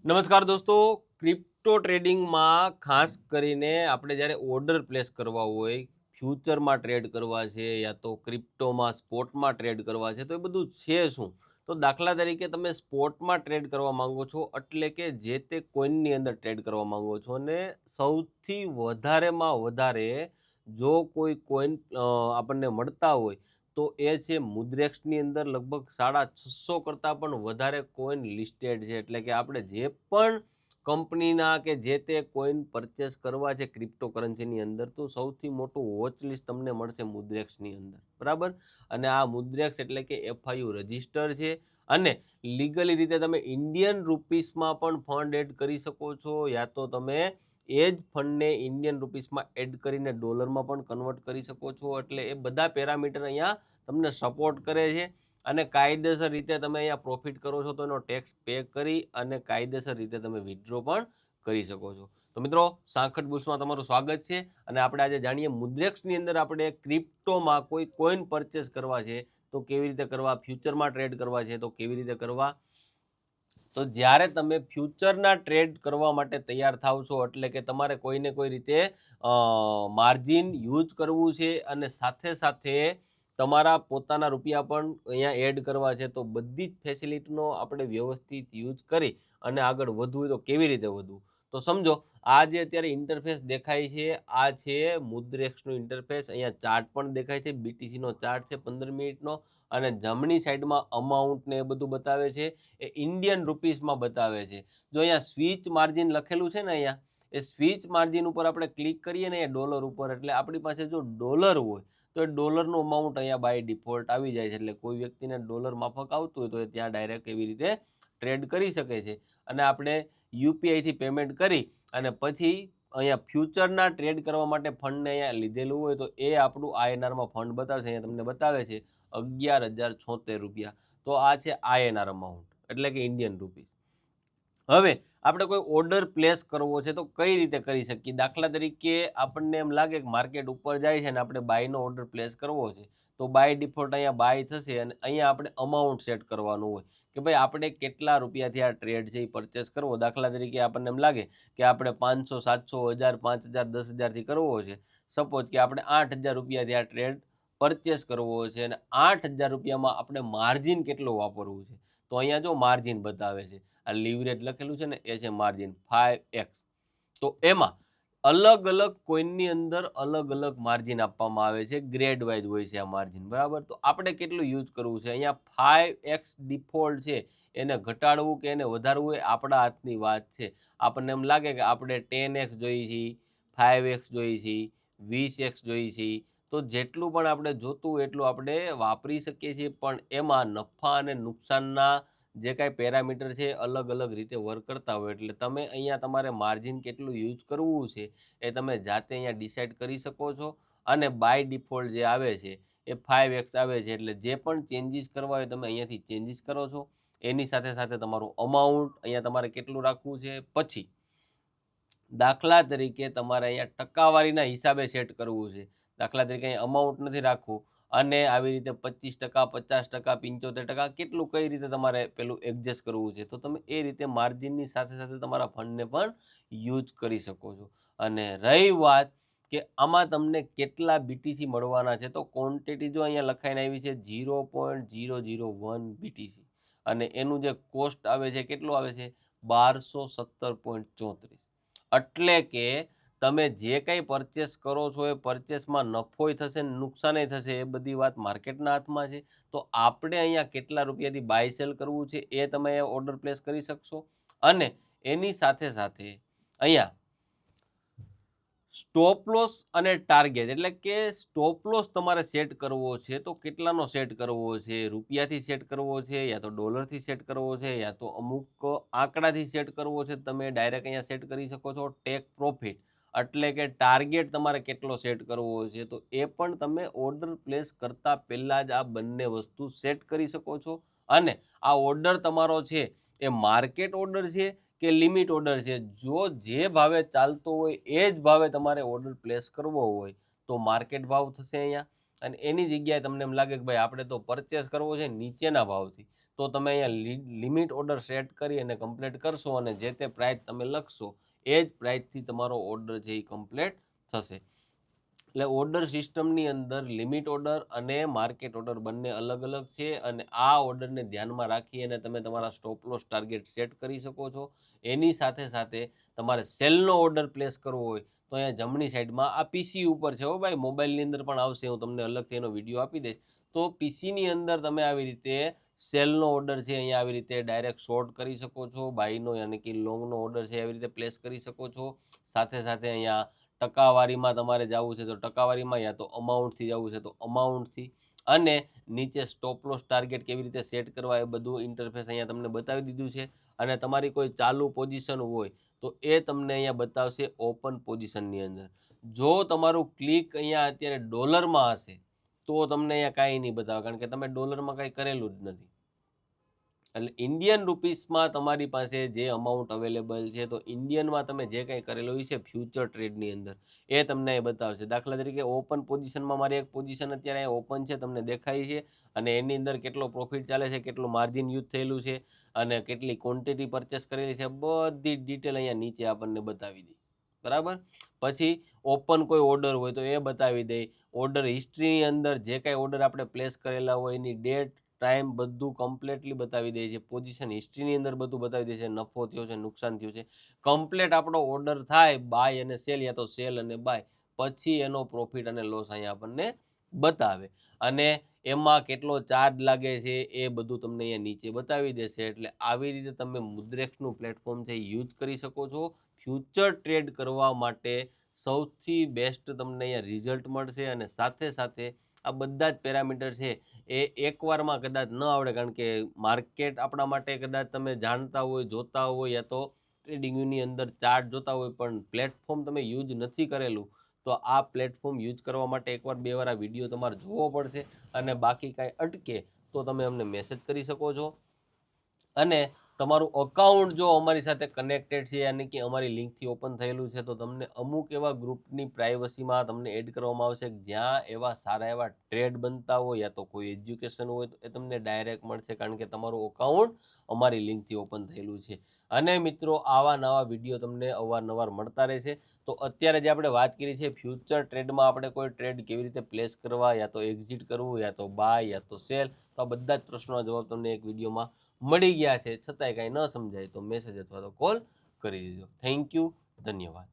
નમસ્કાર દોસ્તો, ક્રિપ્ટો ટ્રેડિંગમાં ખાસ કરીને આપણે જ્યારે ઓર્ડર પ્લેસ કરવા હોય, ફ્યુચરમાં ટ્રેડ કરવા છે યા તો ક્રિપ્ટોમાં સ્પોટમાં ટ્રેડ કરવા છે, તો એ બધું છે શું? તો દાખલા તરીકે તમે સ્પોટમાં ટ્રેડ કરવા માંગો છો, એટલે કે જે તે કોઈનની અંદર ટ્રેડ કરવા માંગો છો, અને સૌથી વધારેમાં વધારે જો કોઈ કોઈન આપણને મળતા હોય તો એ છે મુદ્રેક્સની અંદર લગભગ 650 કરતાં પણ વધારે કોઈન લિસ્ટેડ છે. એટલે કે આપણે જે પણ કંપનીના કે જે તે કોઈન પરચેસ કરવા છે ક્રિપ્ટોકરન્સીની અંદર, તો સૌથી મોટું વોચ લિસ્ટ તમને મળશે મુદ્રેક્સની અંદર, બરાબર. અને આ મુદ્રેક્સ એટલે કે FIU રજિસ્ટર છે, અને લીગલી રીતે તમે ઇન્ડિયન રૂપીસમાં પણ ફંડ એડ કરી શકો છો, યા તો તમે એ જ ફંડને ઇન્ડિયન રૂપીસમાં એડ કરીને ડોલરમાં પણ કન્વર્ટ કરી શકો છો. એટલે એ બધા પેરામીટર અહીંયા તમને સપોર્ટ કરે છે, અને કાયદેસર રીતે તમે અહીંયા પ્રોફિટ કરો છો તો એનો ટેક્સ પે કરી અને કાયદેસર રીતે તમે વિથડ્રો પણ કરી શકો છો. તો મિત્રો, સાંખટ બુલ્સમાં તમારું સ્વાગત છે, અને આપણે આજે જાણીએ મુદ્રેક્સની અંદર આપણે ક્રિપ્ટોમાં કોઈ કોઈન પરચેસ કરવા છે તો કેવી રીતે કરવા, ફ્યુચરમાં ટ્રેડ કરવા છે તો કેવી રીતે કરવા. તો જ્યારે તમે ફ્યુચરના ટ્રેડ કરવા માટે તૈયાર થાવ છો, એટલે કે તમારે કોઈને કોઈ રીતે માર્જિન યુઝ કરવું છે અને સાથે સાથે તમારા પોતાના રૂપિયા પણ અહીંયા એડ કરવા છે, તો બધી જ ફેસિલિટીનો આપણે વ્યવસ્થિત યુઝ કરી અને આગળ વધવું હોય તો કેવી રીતે વધવું. તો સમજો, આ જે અત્યારે ઇન્ટરફેસ દેખાય છે, આ છે મુદ્રેક્સનું ઇન્ટરફેસ. અહીંયા ચાર્ટ પણ દેખાય છે, BTCનો ચાર્ટ છે 15 મિનિટનો, અને જમણી સાઈડમાં અમાઉન્ટ ને એ બધું બતાવે છે, એ ઇન્ડિયન રૂપીસમાં બતાવે છે. જો અહીંયા સ્વિચ માર્જિન લખેલું છે ને, અહીંયા એ સ્વિચ માર્જિન ઉપર આપણે ક્લિક કરીએ ને, એ ડોલર ઉપર, એટલે આપણી પાસે જો ડોલર હોય તો એ ડોલરનું અમાઉન્ટ અહીંયા બાય ડિફોલ્ટ આવી જાય છે. એટલે કોઈ વ્યક્તિને ડોલર માફક આવતું હોય તો એ ત્યાં ડાયરેક્ટ એવી રીતે ટ્રેડ કરી શકે છે. અને આપણે યુપીઆઈથી પેમેન્ટ કરી અને પછી અહીંયા ફ્યુચરના ટ્રેડ કરવા માટે ફંડને અહીંયા લીધેલું હોય તો એ આપણું INRમાં ફંડ બતાવશે. અહીંયા તમને બતાવે છે 11,076 રૂપિયા. તો આ છે INR અમાઉન્ટ, એટલે કે ઇન્ડિયન રૂપીસ. હવે આપણે કોઈ ઓર્ડર પ્લેસ કરવો છે તો કઈ રીતે કરી શકીએ. દાખલા તરીકે આપણને એમ લાગે કે માર્કેટ ઉપર જાય છે અને આપણે બાયનો ઓર્ડર પ્લેસ કરવો છે, તો બાય ડિફોલ્ટ અહીંયા બાય થશે, અને અહીંયા આપણે અમાઉન્ટ સેટ કરવાનું હોય કે ભાઈ આપણે કેટલા રૂપિયાથી આ ટ્રેડ છે એ પરચેસ કરવો. દાખલા તરીકે આપણને એમ લાગે કે આપણે 500, 700, 1000, 5000, 10,000થી કરવો છે. સપોઝ કે આપણે 8,000 રૂપિયાથી આ ટ્રેડ પરચેસ કરવો છે, અને 8,000 રૂપિયામાં આપણે માર્જિન કેટલું વાપરવું છે. તો અહીંયા જો માર્જિન બતાવે છે, આ લીવરેજ લખેલું છે ને, એ છે માર્જિન 5x. તો એમાં અલગ અલગ કોઈનની અંદર અલગ અલગ માર્જિન આપવામાં આવે છે, ગ્રેડ વાઇઝ હોય છે આ માર્જિન, બરાબર. તો આપણે કેટલું યુઝ કરવું છે. અહીંયા 5x ડિફોલ્ટ છે, એને ઘટાડવું કે એને વધારવું એ આપણા હાથની વાત છે. આપણને એમ લાગે કે આપણે 10x જોઈએ છીએ, 5x જોઈએ છીએ, 20x જોઈએ છીએ, તો જેટલું પણ આપણે જોતું હોય એટલું આપણે વાપરી શકીએ છીએ. પણ એમાં નફા અને નુકસાનના જે કાંઈ પેરામીટર છે અલગ અલગ રીતે વર્ક કરતા હોય, એટલે તમે અહીંયા તમારે માર્જિન કેટલું યુઝ કરવું છે એ તમે જાતે અહીંયા ડિસાઇડ કરી શકો છો. અને બાય ડિફોલ્ટ જે આવે છે એ 5x આવે છે, એટલે જે પણ ચેન્જીસ કરવા હોય તમે અહીંયાથી ચેન્જીસ કરો છો. એની સાથે સાથે તમારું અમાઉન્ટ અહીંયા તમારે કેટલું રાખવું છે. પછી દાખલા તરીકે તમારે અહીંયા ટકાવારીના હિસાબે સેટ કરવું છે. દાખલા તરીકે અહીંયા અમાઉન્ટ નથી રાખવું, અને આવી રીતે 25%, 50%, 75%, કેટલું કઈ રીતે તમારે પેલું એડજસ્ટ કરવું છે, તો તમે એ રીતે માર્જિનની સાથે સાથે તમારા ફંડને પણ યુઝ કરી શકો છો. અને રહી વાત કે આમાં તમને કેટલા BTC મળવાના છે, તો ક્વોન્ટિટી જો અહીંયા લખાઈને આવી છે 0.001 BTC, અને એનું જે કોસ્ટ આવે છે કેટલું આવે છે 1217.34. એટલે કે તમે જે કંઈ પરચેસ કરો છો એ પરચેસમાં નફોય થશે ને નુકસાનય થશે, એ બધી વાત માર્કેટના હાથમાં છે. તો આપણે અહીંયા કેટલા રૂપિયાથી બાય સેલ કરવું છે એ તમે ઓર્ડર પ્લેસ કરી શકશો. અને એની સાથે સાથે અહીંયા સ્ટોપ લોસ અને ટાર્ગેટ, એટલે કે સ્ટોપ લોસ તમારે સેટ કરવો છે તો કેટલાનો સેટ કરવો છે, રૂપિયાથી સેટ કરવો છે યા તો ડોલરથી સેટ કરવો છે યા તો અમુક આંકડાથી સેટ કરવો છે, તમે ડાયરેક્ટ અહીંયા સેટ કરી શકો છો. ટેક પ્રોફિટ એટલે કે ટાર્ગેટ તમારે કેટલો સેટ કરવો છે, તો એ પણ તમે ઓર્ડર પ્લેસ કરતાં પહેલાં જ આ બંને વસ્તુ સેટ કરી શકો છો. અને આ ઓર્ડર તમારો છે એ માર્કેટ ઓર્ડર છે કે લિમિટ ઓર્ડર છે. જો જે ભાવે ચાલતો હોય એ જ ભાવે તમારે ઓર્ડર પ્લેસ કરવો હોય તો માર્કેટ ભાવ થશે અહીંયા, અને એની જગ્યાએ તમને એમ લાગે કે ભાઈ આપણે તો પરચેસ કરવો છે નીચેના ભાવથી, તો તમે અહીંયા લિમિટ ઓર્ડર સેટ કરી અને કમ્પ્લીટ કરશો અને જે તે પ્રાઇસ તમે લખશો એ જ પ્રાઇસથી તમારો ઓર્ડર છે એ કમ્પ્લીટ થશે. એટલે ઓર્ડર સિસ્ટમની અંદર લિમિટ ઓર્ડર અને માર્કેટ ઓર્ડર બંને અલગ અલગ છે અને આ ઓર્ડરને ધ્યાનમાં રાખી અને તમે તમારા સ્ટોપ લોસ ટાર્ગેટ સેટ કરી શકો છો. એની સાથે સાથે તમારે સેલનો ઓર્ડર પ્લેસ કરવો હોય તો અહીંયા જમણી સાઈડમાં આ પીસી ઉપર છે હો ભાઈ, મોબાઈલની અંદર પણ આવશે, હું તમને અલગથી એનો વિડીયો આપી દઈશ. તો પીસીની અંદર તમે આવી રીતે સેલનો ઓર્ડર છે અહીંયા આવી રીતે ડાયરેક્ટ શોર્ટ કરી શકો છો, બાયનો યાની કે લોંગનો ઓર્ડર છે આવી રીતે પ્લેસ કરી શકો છો. સાથે સાથે અહીંયા ટકાવારીમાં તમારે જવું છે તો ટકાવારીમાં, યા તો અમાઉન્ટથી જવું છે તો અમાઉન્ટથી, અને નીચે સ્ટોપ લોસ ટાર્ગેટ કેવી રીતે સેટ કરવા એ બધું ઇન્ટરફેસ અહીંયા તમને બતાવી દીધું છે. અને તમારી કોઈ ચાલુ પોઝિશન હોય તો એ તમને અહીંયા બતાવશે ઓપન પોઝિશનની અંદર. જો તમારું ક્લિક અહીંયા અત્યારે ડોલરમાં હશે તો તમને અહીંયા કાંઈ નહીં બતાવે, કારણ કે તમે ડોલરમાં કાંઈ કરેલું જ નથી. એટલે ઇન્ડિયન રૂપીસમાં તમારી પાસે જે અમાઉન્ટ અવેલેબલ છે તો ઇન્ડિયનમાં તમે જે કંઈ કરેલું છે ફ્યુચર ટ્રેડની અંદર એ તમને એ બતાવશે. દાખલા તરીકે ઓપન પોઝિશનમાં મારી એક પોઝિશન અત્યારે ઓપન છે, તમને દેખાય છે, અને એની અંદર કેટલો પ્રોફિટ ચાલે છે, કેટલું માર્જિન યુઝ થયેલું છે અને કેટલી ક્વોન્ટિટી પરચેસ કરેલી છે, બધી ડિટેલ અહીંયા નીચે આપણને બતાવી દે. બરાબર. પછી ઓપન કોઈ ઓર્ડર હોય તો એ બતાવી દે. ઓર્ડર હિસ્ટ્રીની અંદર જે કાંઈ ઓર્ડર આપણે પ્લેસ કરેલા હોય એની ડેટ, ટાઈમ બધું કમ્પ્લીટલી બતાવી દે છે. પોઝિશન હિસ્ટ્રીની અંદર બધું બતાવી દે છે, નફો થયો છે, નુકસાન થયું છે. કમ્પ્લીટ આપણો ઓર્ડર થાય બાય અને સેલ, યા તો સેલ અને બાય, પછી એનો પ્રોફિટ અને લોસ અહીંયા આપણને બતાવે. અને એમાં કેટલો ચાર્જ લાગે છે એ બધું તમને અહીંયા નીચે બતાવી દેશે. એટલે આવી રીતે તમે મુદ્રેક્સનું પ્લેટફોર્મ છે યુઝ કરી શકો છો. ફ્યુચર ટ્રેડ કરવા માટે સૌથી બેસ્ટ તમને અહીંયા રિઝલ્ટ મળશે. અને સાથે સાથે આ બધા જ પેરામીટર છે એ એકવારમાં કદાચ ન આવડે, કારણ કે માર્કેટ આપણા માટે કદાચ તમે જાણતા હોય, જોતા હોય, યા તો ટ્રેડિંગની અંદર ચાર્ટ જોતા હોય, પણ પ્લેટફોર્મ તમે યુઝ નથી કરેલું તો આ પ્લેટફોર્મ યુઝ કરવા માટે એકવાર બે વાર આ વિડીયો તમારે જોવો પડશે. અને બાકી કાંઈ અટકે તો તમે અમને મેસેજ કરી શકો છો. અને તમારું અકાઉન્ટ જો અમારી સાથે કનેક્ટેડ છે, યાની કે અમારી લિંકથી ઓપન થયેલું છે, તો તમને અમુક એવા ગ્રુપની પ્રાઇવસીમાં તમને એડ કરવામાં આવશે જ્યાં એવા સારા એવા ટ્રેડ બનતા હોય, યા તો કોઈ એજ્યુકેશન હોય તો એ તમને ડાયરેક્ટ મળશે, કારણ કે તમારું અકાઉન્ટ અમારી લિંકથી ઓપન થયેલું છે. અને મિત્રો, આવા નવા વિડીયો તમને અવારનવાર મળતા રહેશે. તો અત્યારે જે આપણે વાત કરી છે ફ્યુચર ટ્રેડમાં આપણે કોઈ ટ્રેડ કેવી રીતે પ્લેસ કરવા, યા તો એક્ઝિટ કરવું, યા તો બાય, યા તો સેલ, તો આ બધા જ પ્રશ્નોના જવાબ તમને એક વિડીયોમાં મળી ગયા છે. છતાંય કાંઈ ન સમજાય તો મેસેજ અથવા તો કોલ કરી દેજો. થેન્ક યુ, ધન્યવાદ.